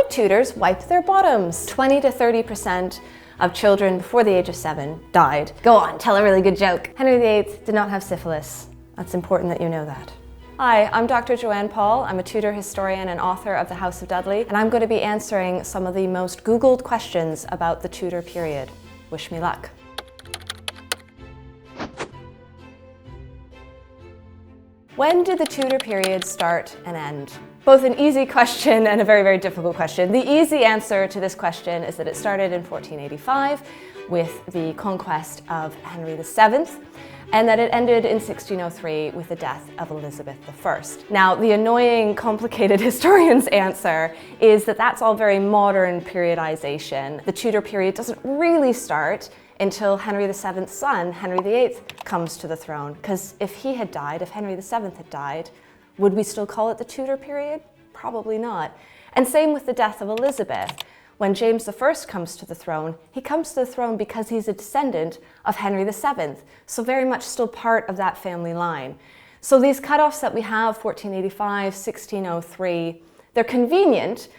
Tudors wipe their bottoms? 20 to 30% of children before the age of 7 died. Go on, tell a really good joke. Henry VIII did not have syphilis. That's important that you know that. Hi, I'm Dr. Joanne Paul. I'm a Tudor historian and author of the House of Dudley, and I'm going to be answering some of the most Googled questions about the Tudor period. Wish me luck. When did the Tudor period start and end? Both an easy question and a very, very difficult question. The easy answer to this question is that it started in 1485 with the conquest of Henry VII, and that it ended in 1603 with the death of Elizabeth I. Now, the annoying, complicated historian's answer is that that's all very modern periodization. The Tudor period doesn't really start until Henry VII's son, Henry VIII, comes to the throne. Because if he had died, if Henry VII had died, would we still call it the Tudor period? Probably not. And same with the death of Elizabeth. When James I comes to the throne, he comes to the throne because he's a descendant of Henry VII, so very much still part of that family line. So these cutoffs that we have, 1485, 1603, they're convenient,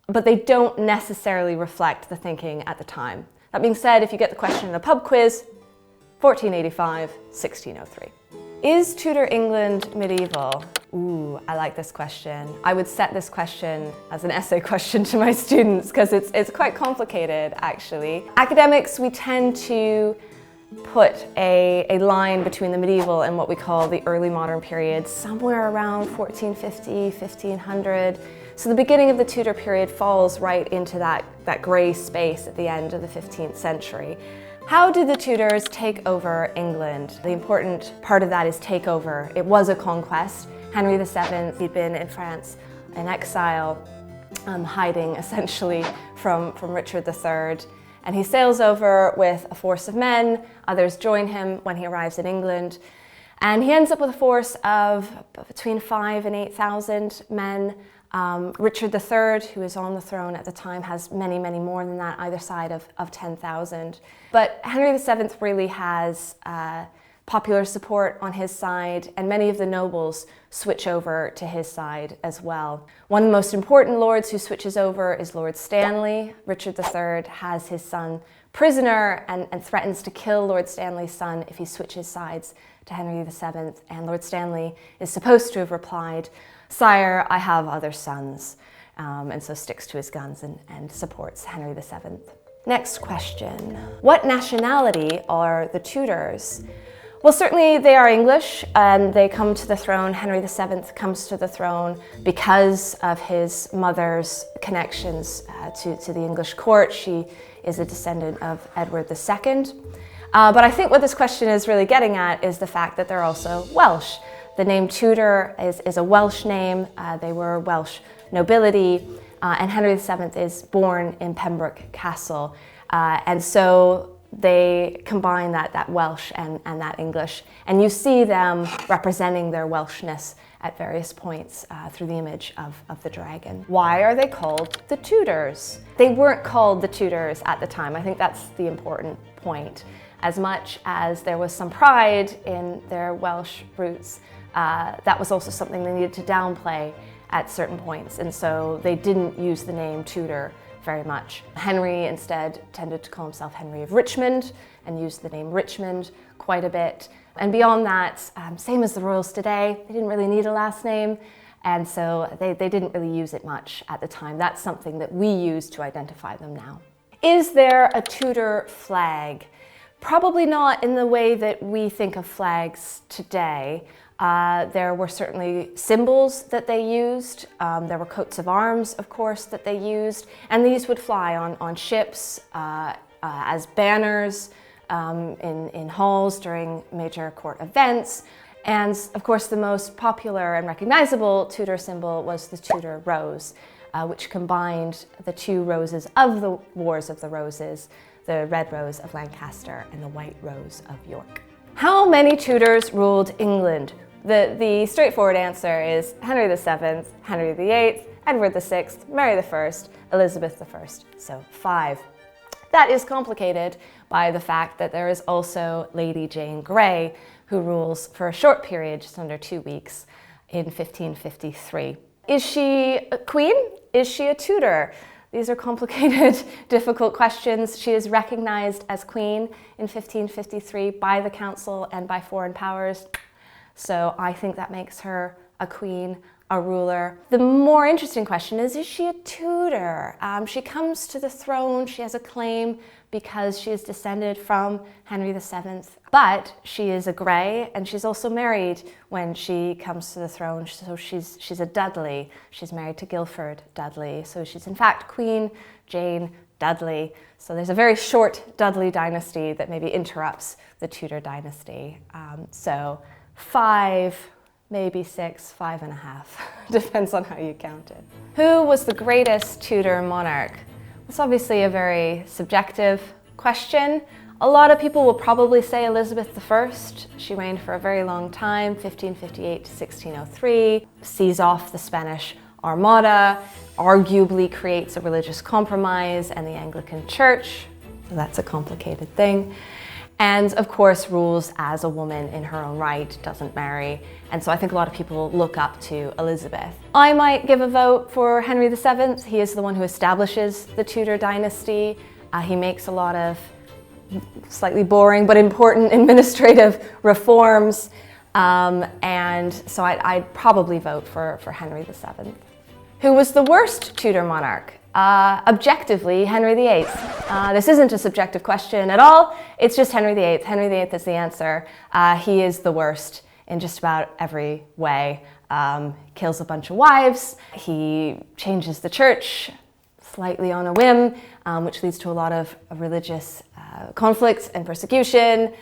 but they don't necessarily reflect the thinking at the time. That being said, if you get the question in a pub quiz, 1485, 1603. Is Tudor England medieval? Ooh, I like this question. I would set this question as an essay question to my students because it's quite complicated, actually. Academics, we tend to put a line between the medieval and what we call the early modern period, somewhere around 1450, 1500. So the beginning of the Tudor period falls right into that grey space at the end of the 15th century. How did the Tudors take over England? The important part of that is takeover. It was a conquest. Henry VII, he'd been in France in exile, hiding essentially from Richard III. And he sails over with a force of men. Others join him when he arrives in England. And he ends up with a force of between 5,000 and 8,000 men. Richard III, who is on the throne at the time, has many, many more than that, either side of 10,000. But Henry VII really has popular support on his side, and many of the nobles switch over to his side as well. One of the most important lords who switches over is Lord Stanley. Richard III has his son prisoner and threatens to kill Lord Stanley's son if he switches sides to Henry VII. And Lord Stanley is supposed to have replied, "Sire, I have other sons," and so sticks to his guns and supports Henry VII. Next question. What nationality are the Tudors? Well, certainly they are English, and they come to the throne. Henry VII comes to the throne because of his mother's connections to the English court. She is a descendant of Edward II. But I think what this question is really getting at is the fact that they're also Welsh. The name Tudor is a Welsh name. They were Welsh nobility, and Henry VII is born in Pembroke Castle. And so they combine that Welsh and that English. And you see them representing their Welshness at various points through the image of the dragon. Why are they called the Tudors? They weren't called the Tudors at the time. I think that's the important point. As much as there was some pride in their Welsh roots, that was also something they needed to downplay at certain points, and so they didn't use the name Tudor very much. Henry instead tended to call himself Henry of Richmond and used the name Richmond quite a bit. And beyond that, same as the royals today, they didn't really need a last name, and so they didn't really use it much at the time. That's something that we use to identify them now. Is there a Tudor flag? Probably not in the way that we think of flags today. There were certainly symbols that they used. There were coats of arms, of course, that they used. And these would fly on ships, as banners, in halls during major court events. And of course, the most popular and recognizable Tudor symbol was the Tudor rose, which combined the two roses of the Wars of the Roses, the red rose of Lancaster and the white rose of York. How many Tudors ruled England? The straightforward answer is Henry VII, Henry VIII, Edward VI, Mary I, Elizabeth I, so 5. That is complicated by the fact that there is also Lady Jane Grey, who rules for a short period, just under 2 weeks, in 1553. Is she a queen? Is she a Tudor? These are complicated, difficult questions. She is recognized as queen in 1553 by the council and by foreign powers. So I think that makes her a queen, a ruler. The more interesting question is she a Tudor? She comes to the throne, she has a claim because she is descended from Henry VII, but she is a Grey and she's also married when she comes to the throne. So she's a Dudley. She's married to Guildford Dudley. So she's in fact Queen Jane Dudley. So there's a very short Dudley dynasty that maybe interrupts the Tudor dynasty. So 5, maybe 6, 5.5, depends on how you count it. Who was the greatest Tudor monarch? It's obviously a very subjective question. A lot of people will probably say Elizabeth I. She reigned for a very long time, 1558 to 1603, sees off the Spanish Armada, arguably creates a religious compromise and the Anglican Church. So that's a complicated thing. And of course rules as a woman in her own right, doesn't marry. And so I think a lot of people look up to Elizabeth. I might give a vote for Henry VII. He is the one who establishes the Tudor dynasty. He makes a lot of slightly boring but important administrative reforms. And so I'd probably vote for Henry VII. Who was the worst Tudor monarch? Objectively, Henry VIII. This isn't a subjective question at all. It's just Henry VIII. Henry VIII is the answer. He is the worst in just about every way. Kills a bunch of wives. He changes the church slightly on a whim, which leads to a lot of religious conflicts and persecution.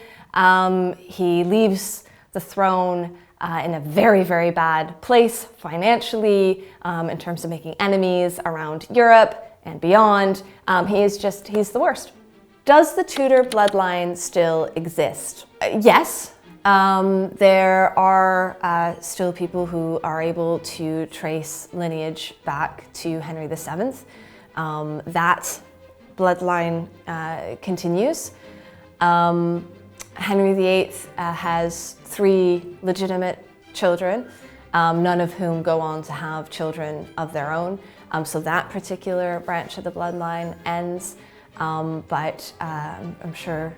He leaves the throne in a very, very bad place financially, in terms of making enemies around Europe and beyond. He's the worst. Does the Tudor bloodline still exist? Yes. There are still people who are able to trace lineage back to Henry VII. That bloodline continues. Henry VIII has 3 legitimate children, none of whom go on to have children of their own. So that particular branch of the bloodline ends, but I'm sure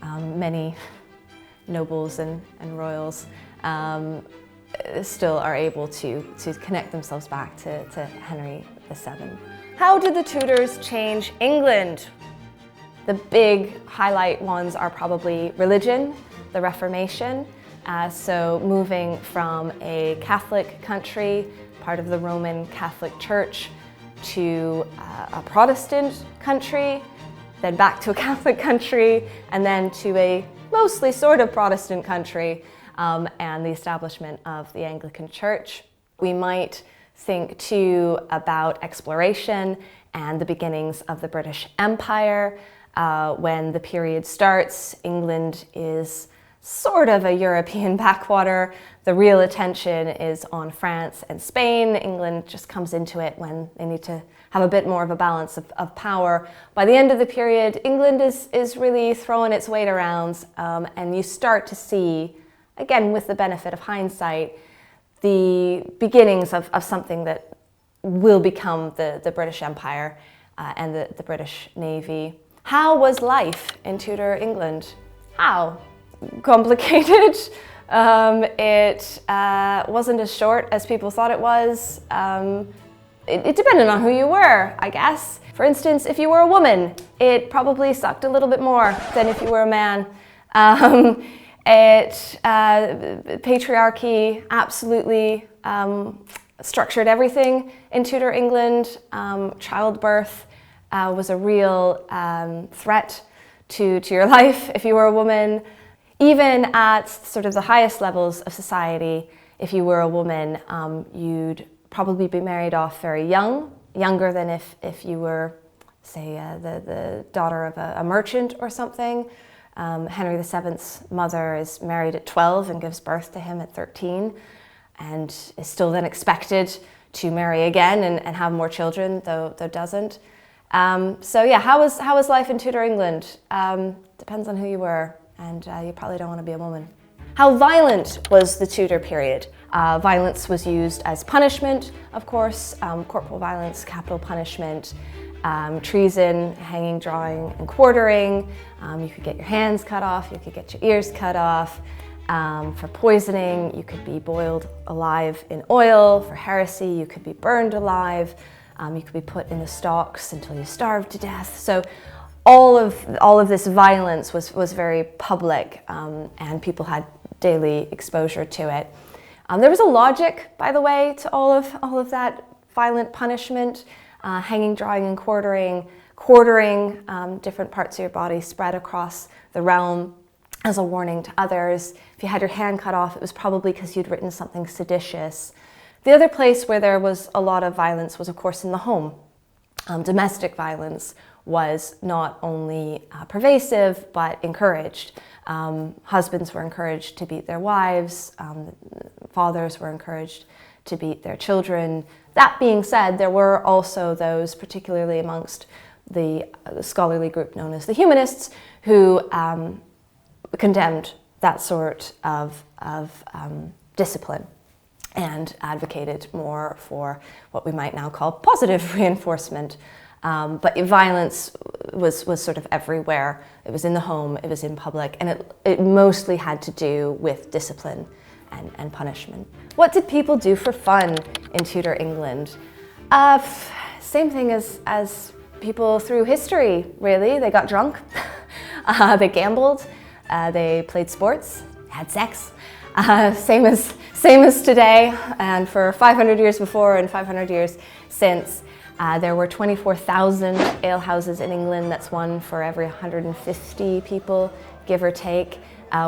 many nobles and royals still are able to connect themselves back to Henry VII. How did the Tudors change England? The big highlight ones are probably religion, the Reformation. So moving from a Catholic country, part of the Roman Catholic Church, to a Protestant country, then back to a Catholic country, and then to a mostly sort of Protestant country, and the establishment of the Anglican Church. We might think too about exploration and the beginnings of the British Empire. When the period starts, England is sort of a European backwater. The real attention is on France and Spain. England just comes into it when they need to have a bit more of a balance of power. By the end of the period, England is really throwing its weight around, and you start to see, again with the benefit of hindsight, the beginnings of something that will become the British Empire and the British Navy. How was life in Tudor England? How? Complicated. It wasn't as short as people thought it was. It depended on who you were, I guess. For instance, if you were a woman, it probably sucked a little bit more than if you were a man. Patriarchy absolutely structured everything in Tudor England. Childbirth was a real threat to your life if you were a woman. Even at sort of the highest levels of society, if you were a woman, you'd probably be married off very young, younger than if you were, say, the daughter of a merchant or something. Henry VII's mother is married at 12 and gives birth to him at 13, and is still then expected to marry again and have more children, though doesn't. So yeah, how was life in Tudor England? Depends on who you were, and you probably don't want to be a woman. How violent was the Tudor period? Violence was used as punishment, of course, corporal violence, capital punishment. treason, hanging, drawing, and quartering. You could get your hands cut off, you could get your ears cut off. For poisoning, you could be boiled alive in oil. For heresy, you could be burned alive. You could be put in the stocks until you starved to death. So all of this violence was very public, and people had daily exposure to it. There was a logic, by the way, to all of that violent punishment. Hanging, drawing, and quartering, different parts of your body spread across the realm as a warning to others. If you had your hand cut off, it was probably because you'd written something seditious. The other place where there was a lot of violence was, of course, in the home. Domestic violence was not only pervasive, but encouraged. Husbands were encouraged to beat their wives. Fathers were encouraged to beat their children. That being said, there were also those, particularly amongst the scholarly group known as the humanists, who condemned that sort of discipline and advocated more for what we might now call positive reinforcement. But violence was sort of everywhere. It was in the home, it was in public, and it mostly had to do with discipline and punishment. What did people do for fun in Tudor England? Same thing as people through history, really. They got drunk, they gambled, they played sports, had sex. Same as today, and for 500 years before and 500 years since. There were 24,000 alehouses in England. That's one for every 150 people, give or take,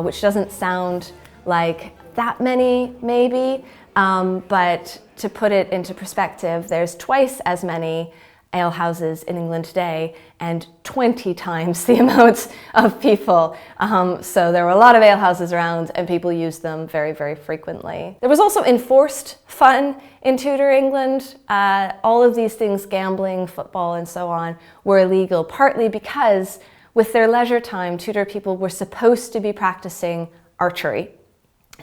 which doesn't sound like that many, maybe, but to put it into perspective, there's twice as many alehouses in England today and 20 times the amount of people. So there were a lot of alehouses around and people used them very, very frequently. There was also enforced fun in Tudor England. All of these things, gambling, football, and so on, were illegal, partly because with their leisure time, Tudor people were supposed to be practicing archery.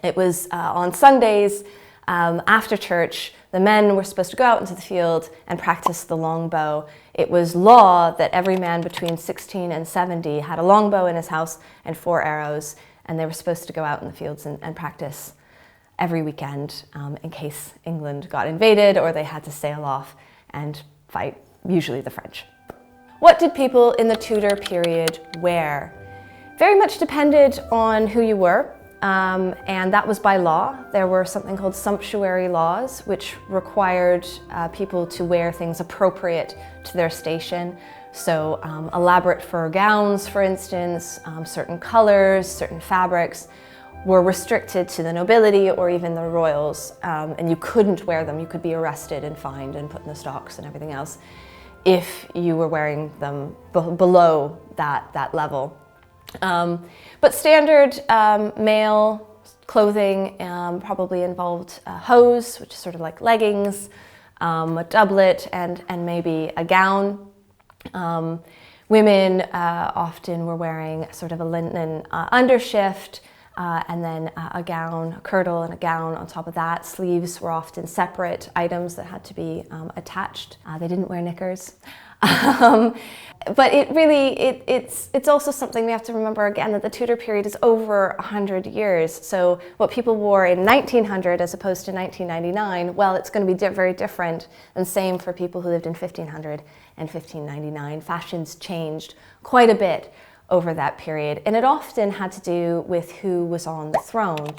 It was on Sundays after church. The men were supposed to go out into the field and practice the longbow. It was law that every man between 16 and 70 had a longbow in his house and 4 arrows, and they were supposed to go out in the fields and practice every weekend in case England got invaded or they had to sail off and fight, usually the French. What did people in the Tudor period wear? Very much depended on who you were. And that was by law. There were something called sumptuary laws, which required people to wear things appropriate to their station. So elaborate fur gowns, for instance, certain colors, certain fabrics were restricted to the nobility or even the royals, and you couldn't wear them. You could be arrested and fined and put in the stocks and everything else if you were wearing them below that level. But standard male clothing probably involved hose, which is sort of like leggings, a doublet, and maybe a gown. Women often were wearing sort of a linen undershift, and then a gown, a kirtle and a gown on top of that. Sleeves were often separate items that had to be attached. They didn't wear knickers. But it's also something we have to remember again, that the Tudor period is over 100 years. So what people wore in 1900 as opposed to 1999, well, it's going to be very different, and same for people who lived in 1500 and 1599. Fashions changed quite a bit over that period, and it often had to do with who was on the throne.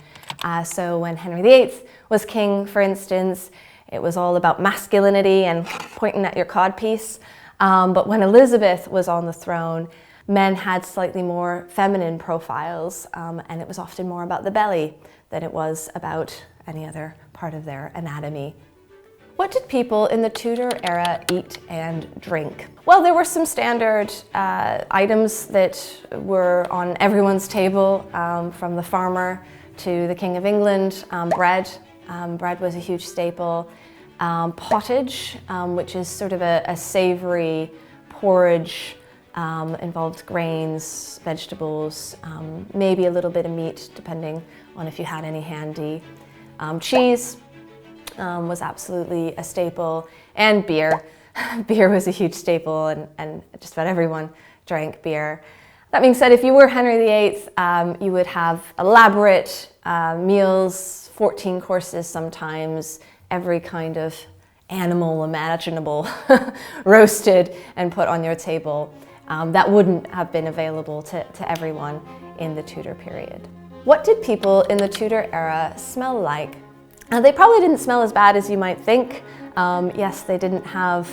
So when Henry VIII was king, for instance, it was all about masculinity and pointing at your codpiece. But when Elizabeth was on the throne, men had slightly more feminine profiles, and it was often more about the belly than it was about any other part of their anatomy. What did people in the Tudor era eat and drink? Well, there were some standard items that were on everyone's table, from the farmer to the King of England. Bread. Bread was a huge staple. Pottage, which is sort of a savory porridge, involved grains, vegetables, maybe a little bit of meat, depending on if you had any handy. Cheese was absolutely a staple, and beer. Beer was a huge staple, and just about everyone drank beer. That being said, if you were Henry VIII, you would have elaborate meals, 14 courses sometimes, every kind of animal imaginable roasted and put on your table. That wouldn't have been available to everyone in the Tudor period. What did people in the Tudor era smell like? They probably didn't smell as bad as you might think. Yes, they didn't have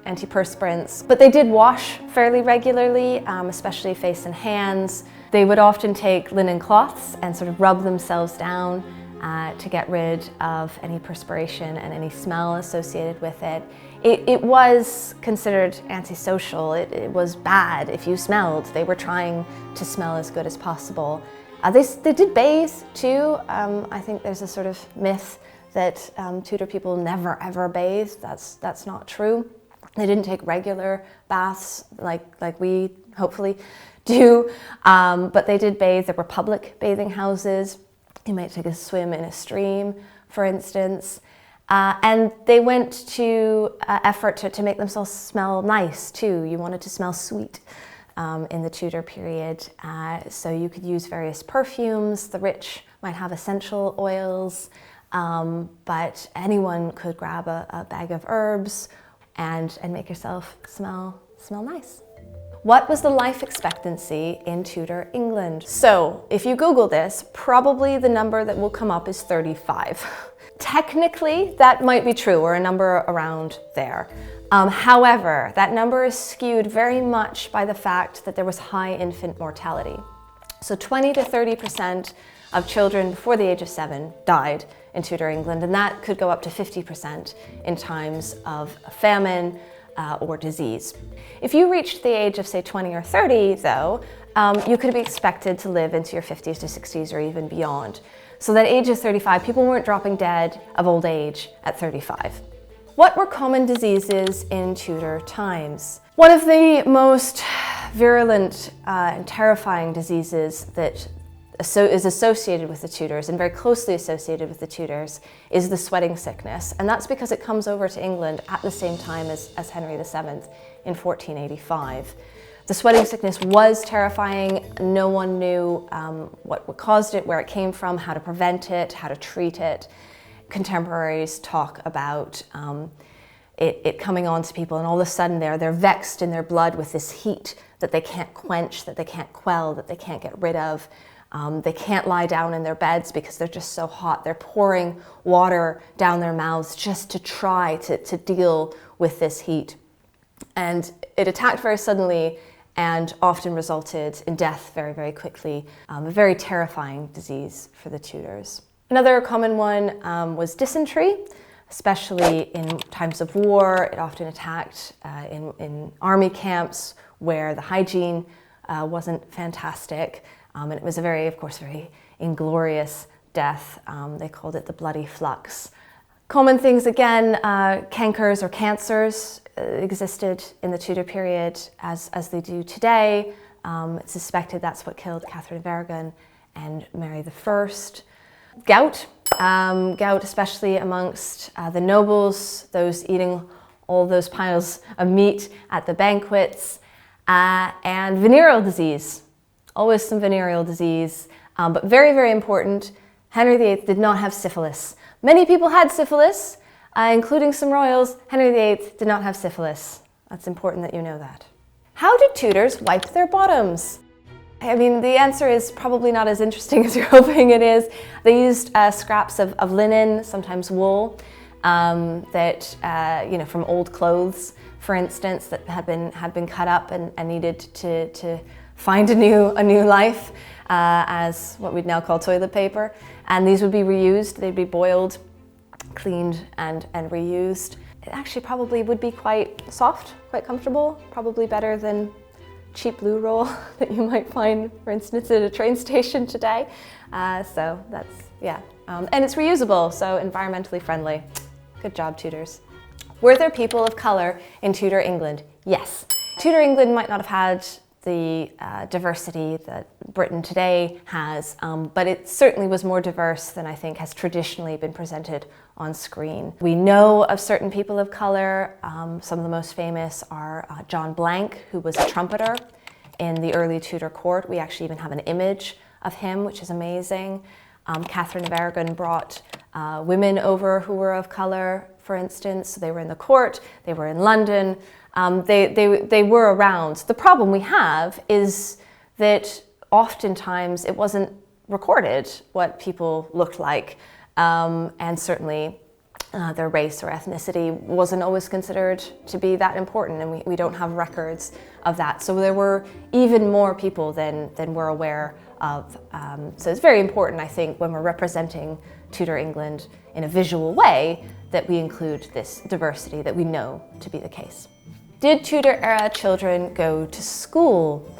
antiperspirants, but they did wash fairly regularly, especially face and hands. They would often take linen cloths and sort of rub themselves down to get rid of any perspiration and any smell associated with it. It was considered antisocial. It was bad if you smelled. They were trying to smell as good as possible. They did bathe too. I think there's a sort of myth that Tudor people never ever bathed. That's not true. They didn't take regular baths like we hopefully do, but they did bathe. There were public bathing houses. You might take a swim in a stream, for instance. And they went to effort to make themselves smell nice too. You wanted to smell sweet in the Tudor period. So you could use various perfumes. The rich might have essential oils, but anyone could grab a bag of herbs and make yourself smell nice. What was the life expectancy in Tudor England? So if you Google this, probably the number that will come up is 35. Technically, that might be true, or a number around there. However, that number is skewed very much by the fact that there was high infant mortality. So 20 to 30% of children before the age of 7 died in Tudor England, and that could go up to 50% in times of famine or disease. If you reached the age of, say, 20 or 30, though, you could be expected to live into your 50s to 60s or even beyond. So that age of 35, people weren't dropping dead of old age at 35. What were common diseases in Tudor times? One of the most virulent and terrifying diseases that is associated with the Tudors, and very closely associated with the Tudors, is the sweating sickness. And that's because it comes over to England at the same time as Henry VII in 1485. The sweating sickness was terrifying. No one knew what caused it, where it came from, how to prevent it, how to treat it. Contemporaries talk about it coming on to people, and all of a sudden they're vexed in their blood with this heat that they can't quench, that they can't quell, that they can't get rid of. They can't lie down in their beds because they're just so hot. They're pouring water down their mouths just to try to deal with this heat. And it attacked very suddenly and often resulted in death very, very quickly. A very terrifying disease for the Tudors. Another common one was dysentery, especially in times of war. It often attacked in army camps where the hygiene wasn't fantastic. And it was a very, of course, very inglorious death. They called it the bloody flux. Common things again, cankers or cancers existed in the Tudor period as they do today. It's suspected that's what killed Catherine of Aragon and Mary I. Gout, especially amongst the nobles, those eating all those piles of meat at the banquets, and venereal disease. Always some venereal disease, but very, very important. Henry VIII did not have syphilis. Many people had syphilis, including some royals. Henry VIII did not have syphilis. That's important that you know that. How did Tudors wipe their bottoms? I mean, the answer is probably not as interesting as you're hoping it is. They used scraps of linen, sometimes wool, that from old clothes, for instance, that had been cut up and needed to find a new life as what we'd now call toilet paper. And these would be reused. They'd be boiled, cleaned, and reused. It actually probably would be quite soft, quite comfortable, probably better than cheap loo roll that you might find, for instance, at a train station today. So that's, yeah. And it's reusable, so environmentally friendly. Good job, Tudors. Were there people of color in Tudor England? Yes. Tudor England might not have had the diversity that Britain today has, but it certainly was more diverse than I think has traditionally been presented on screen. We know of certain people of color. Some of the most famous are John Blank, who was a trumpeter in the early Tudor court. We actually even have an image of him, which is amazing. Catherine of Aragon brought women over who were of color, for instance. So they were in the court, they were in London, they were around. The problem we have is that oftentimes it wasn't recorded what people looked like, and certainly their race or ethnicity wasn't always considered to be that important, and we don't have records of that. So there were even more people than we're aware of. So it's very important, I think, when we're representing Tudor England in a visual way, that we include this diversity that we know to be the case. Did Tudor era children go to school?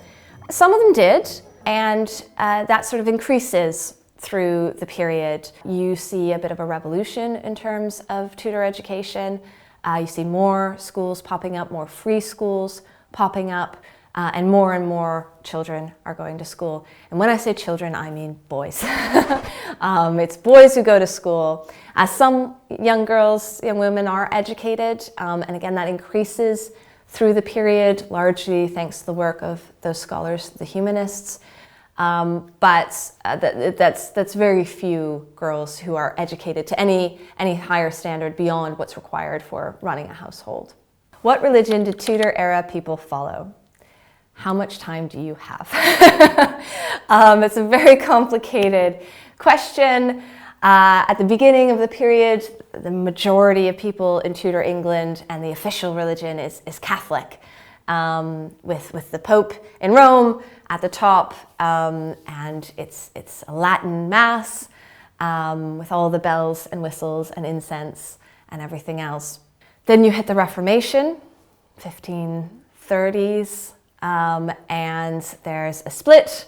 Some of them did, and that sort of increases through the period. You see a bit of a revolution in terms of Tudor education. You see more schools popping up, more free schools popping up, and more children are going to school. And when I say children, I mean boys. It's boys who go to school. Some young girls, young women are educated, and again, that increases through the period, largely thanks to the work of those scholars, the humanists. But that's very few girls who are educated to any higher standard beyond what's required for running a household. What religion did Tudor era people follow? How much time do you have? It's a very complicated question. At the beginning of the period, the majority of people in Tudor England and the official religion is Catholic, with the Pope in Rome at the top, and it's a Latin Mass with all the bells and whistles and incense and everything else. Then you hit the Reformation, 1530s, and there's a split.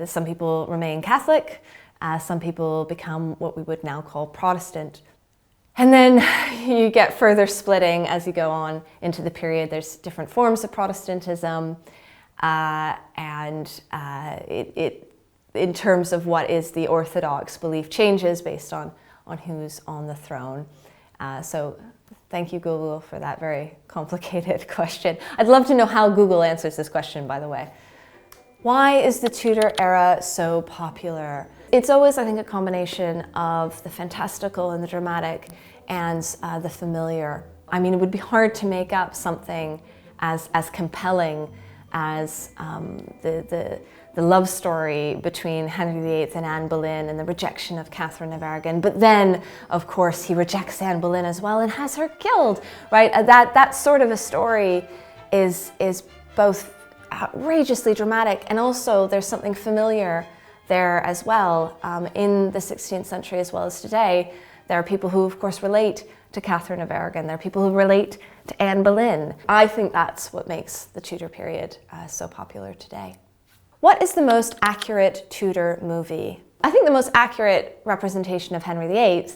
Some people remain Catholic, some people become what we would now call Protestant. And then you get further splitting as you go on into the period. There's different forms of Protestantism, and in terms of what is the Orthodox belief, changes based on who's on the throne. So thank you, Google, for that very complicated question. I'd love to know how Google answers this question, by the way. Why is the Tudor era so popular? It's always, I think, a combination of the fantastical and the dramatic and the familiar. I mean, it would be hard to make up something as compelling as the love story between Henry VIII and Anne Boleyn and the rejection of Catherine of Aragon. But then, of course, he rejects Anne Boleyn as well and has her killed, right? That sort of a story is both outrageously dramatic, and also there's something familiar there as well. In the 16th century as well as today, there are people who, of course, relate to Catherine of Aragon. There are people who relate to Anne Boleyn. I think that's what makes the Tudor period so popular today. What is the most accurate Tudor movie? I think the most accurate representation of Henry VIII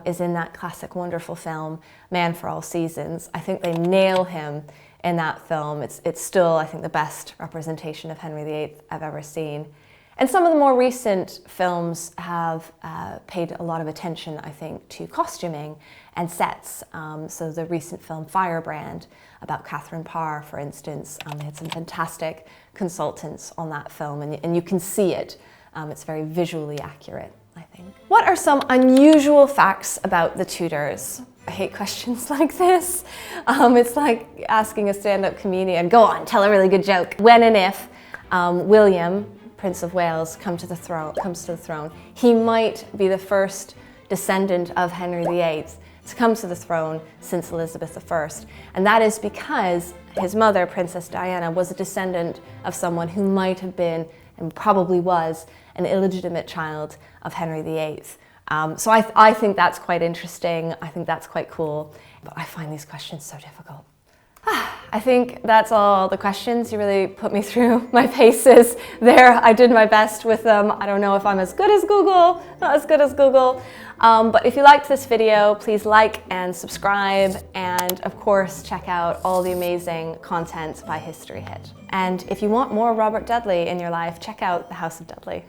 is in that classic, wonderful film, Man for All Seasons. I think they nail him in that film. It's still, I think, the best representation of Henry VIII I've ever seen. And some of the more recent films have paid a lot of attention, I think, to costuming and sets. So the recent film Firebrand about Catherine Parr, for instance, they had some fantastic consultants on that film, and you can see it. It's very visually accurate, I think. What are some unusual facts about the Tudors? I hate questions like this. It's like asking a stand-up comedian, go on, tell a really good joke. When and if William, Prince of Wales, comes to the throne, he might be the first descendant of Henry VIII to come to the throne since Elizabeth I. And that is because his mother, Princess Diana, was a descendant of someone who might have been, and probably was, an illegitimate child of Henry VIII. So I think that's quite interesting. I think that's quite cool. But I find these questions so difficult. I think that's all the questions. You really put me through my paces there. I did my best with them. I don't know if I'm as good as Google, not as good as Google. But if you liked this video, please like and subscribe. And of course, check out all the amazing content by History Hit. And if you want more Robert Dudley in your life, check out the House of Dudley.